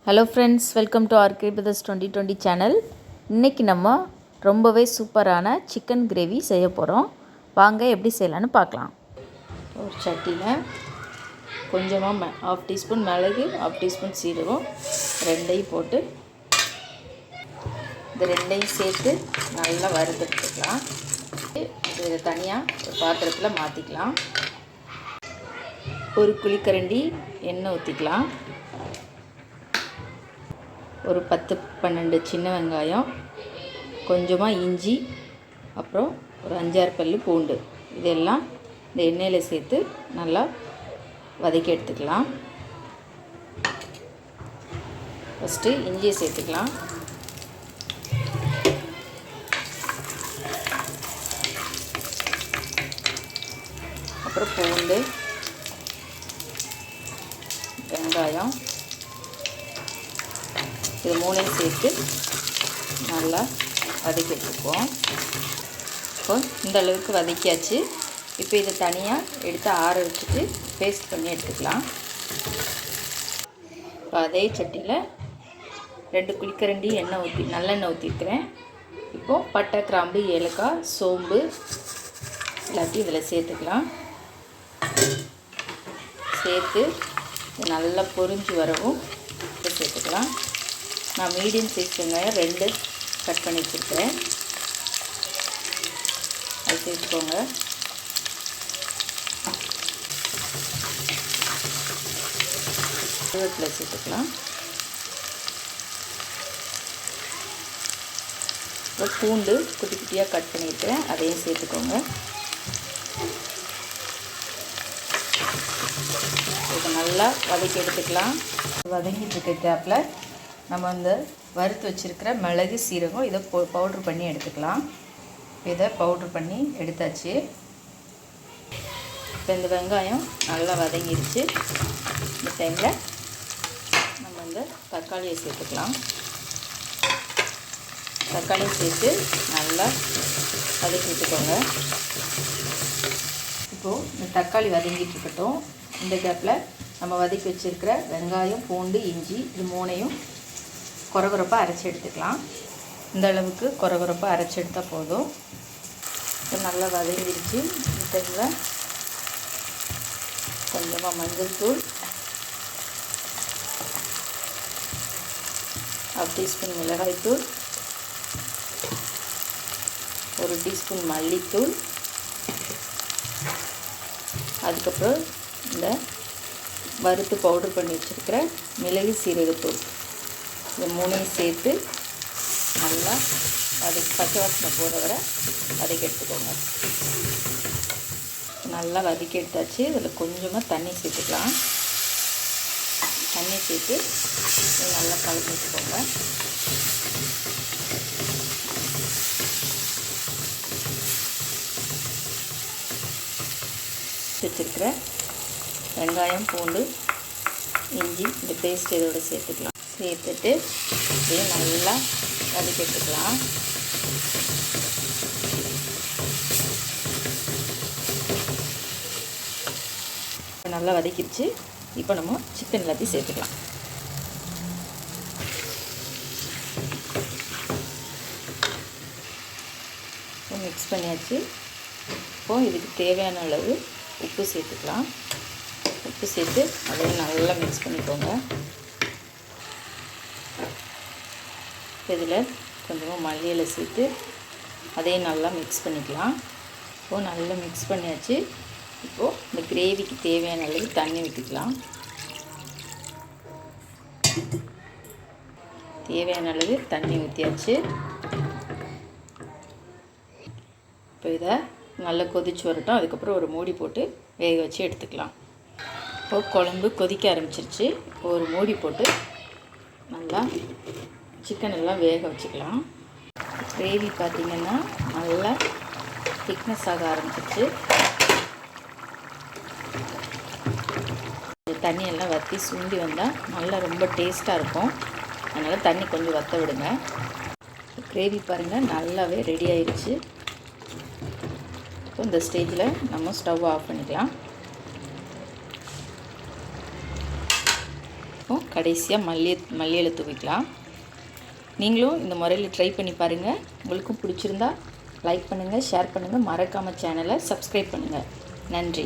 Hello friends, welcome to R.K.Brothers 2020 channel. இன்றைக்கி நம்ம ரொம்பவே சூப்பரான சிக்கன் கிரேவி செய்ய போகிறோம். வாங்க எப்படி செய்யலான்னு பார்க்கலாம். ஒரு சட்டியில் கொஞ்சமாக 1/2 டீஸ்பூன் மிளகு, 1/2 டீஸ்பூன் சீரகம் ரெண்டையும் போட்டு இந்த ரெண்டையும் சேர்த்து நல்லா வறுத்தெடுத்துக்கலாம். இதை தனியாக ஒரு பாத்திரத்தில் மாற்றிக்கலாம். ஒரு குழிக்கரண்டி எண்ணெய் ஊற்றிக்கலாம். ஒரு 10-12 சின்ன வெங்காயம், கொஞ்சமாக இஞ்சி, அப்புறம் ஒரு 5-6 பல்லு பூண்டு, இதெல்லாம் இந்த எண்ணெயில் சேர்த்து நல்லா வதக்கி எடுத்துக்கலாம். ஃபஸ்ட்டு இஞ்சியை சேர்த்துக்கலாம். அப்புறம் பூண்டு, வெங்காயம், இது மூணையும் சேர்த்து நல்லா வதக்கி எடுத்துக்குவோம். இப்போ இந்த அளவுக்கு வதக்கியாச்சு. இப்போ இதை தனியாக எடுத்து ஆற வச்சுட்டு பேஸ்ட் பண்ணி எடுத்துக்கலாம். இப்போ அதே சட்டியில் 2 குழிக்கரண்டி நல்லெண்ணெய் ஊற்றிக்கிறேன். இப்போது பட்டை, கிராம்பு, ஏலக்காய், சோம்பு எல்லாத்தையும் இதில் சேர்த்துக்கலாம். சேர்த்து நல்லா பொரிஞ்சு வரவும் சேர்த்துக்கலாம். நான் மீடியம் சைஸ் வெங்காயம் 2 கட் பண்ணி வச்சுருக்கிறேன், அது சேர்த்துக்கோங்க. கருவேப்பிலை சேர்த்துக்கலாம். அப்புறம் பூண்டு குட்டி குட்டியாக கட் பண்ணியிருக்கிறேன், அதையும் சேர்த்துக்கோங்க. இதை நல்லா வதக்கி எடுத்துக்கலாம். வதங்கிட்டு இருக்க கேப்பில் நம்ம இந்த வறுத்து வச்சுருக்கிற மிளகு, சீரகம் இதை பவுட்ரு பண்ணி எடுத்துக்கலாம். இதை பவுட்ரு பண்ணி எடுத்தாச்சு. இப்போ இந்த வெங்காயம் நல்லா வதங்கிடுச்சு. இந்த டைமில் நம்ம இந்த தக்காளியை சேர்த்துக்கலாம். தக்காளியை சேர்த்து நல்லா வதக்கி விட்டுக்கோங்க. இப்போது இந்த தக்காளி வதங்கிட்டு இருக்கட்டும். இந்த கேப்பில் நம்ம வதக்கி வச்சுருக்கிற வெங்காயம், பூண்டு, இஞ்சி இது மூணையும் கொரகொரப்பாக அரைச்சி எடுத்துக்கலாம். இந்த அளவுக்கு கொரகொரப்பாக அரைச்சி எடுத்தால் போதும். இப்போ நல்லா வதங்கிடுச்சு. இந்த டைமில் கொஞ்சமாக மஞ்சள் தூள், 1/2 டீஸ்பூன் மிளகாய்த்தூள், 1 டீஸ்பூன் மல்லித்தூள், அதுக்கப்புறம் இந்த வறுத்து பவுட்ரு பண்ணி வச்சுருக்கிற மிளகு, சீரகத்தூள் இந்த மூணையும் சேர்த்து நல்லா பச்சை வாசனை போகிற வரை வதக்கி எடுத்துக்கோங்க. நல்லா வதக்கி எடுத்தாச்சு. இதில் கொஞ்சமாக தண்ணி சேர்த்துக்கலாம். தண்ணி சேர்த்து நல்லா கலந்து வச்சுக்கோங்க. வச்சுருக்கிற வெங்காயம், பூண்டு, இஞ்சி இந்த பேஸ்ட் இதோட சேர்த்துக்கலாம். சேர்த்துட்டு இதையும் நல்லா வதக்கி எடுத்துக்கலாம். நல்லா வதக்கிடுச்சு. இப்போ நம்ம சிக்கன் எல்லாத்தையும் சேர்த்துக்கலாம். மிக்ஸ் பண்ணியாச்சு. இப்போது இதுக்கு தேவையான அளவு உப்பு சேர்த்துக்கலாம். உப்பு சேர்த்து அதையும் நல்லா மிக்ஸ் பண்ணிக்கோங்க. இதில் கொஞ்சமாக மல்லி இலை சேர்த்து அதையும் நல்லா மிக்ஸ் பண்ணிக்கலாம். இப்போது நல்லா மிக்ஸ் பண்ணியாச்சு. இப்போது இந்த கிரேவிக்கு தேவையான அளவு தண்ணி ஊற்றிக்கலாம். தேவையான அளவு தண்ணி ஊற்றியாச்சு. இப்போ இதை நல்லா கொதிச்சு வரட்டும். அதுக்கப்புறம் ஒரு மூடி போட்டு வேக வச்சு எடுத்துக்கலாம். இப்போது குழம்பு கொதிக்க ஆரம்பிச்சிருச்சு. ஒரு மூடி போட்டு நல்லா சிக்கன் எல்லாம் வேக வச்சுக்கலாம். கிரேவி பார்த்திங்கன்னா நல்லா திக்னஸ் ஆக ஆரம்பிச்சிருச்சு. தண்ணியெல்லாம் வற்றி சுண்டி வந்தால் நல்லா ரொம்ப டேஸ்ட்டாக இருக்கும். அதனால் தண்ணி கொஞ்சம் வற்ற விடுங்க. கிரேவி பாருங்கள் நல்லாவே ரெடி ஆயிடுச்சு. இப்போ இந்த ஸ்டேஜில் நம்ம ஸ்டவ் ஆஃப் பண்ணிக்கலாம். கடைசியாக மல்லி இலை தூவிக்கலாம். நீங்களும் இந்த முறையில் ட்ரை பண்ணி பாருங்கள். உங்களுக்கும் பிடிச்சிருந்தா லைக் பண்ணுங்கள், ஷேர் பண்ணுங்கள், மறக்காமல் சேனலை சப்ஸ்கிரைப் பண்ணுங்கள். நன்றி.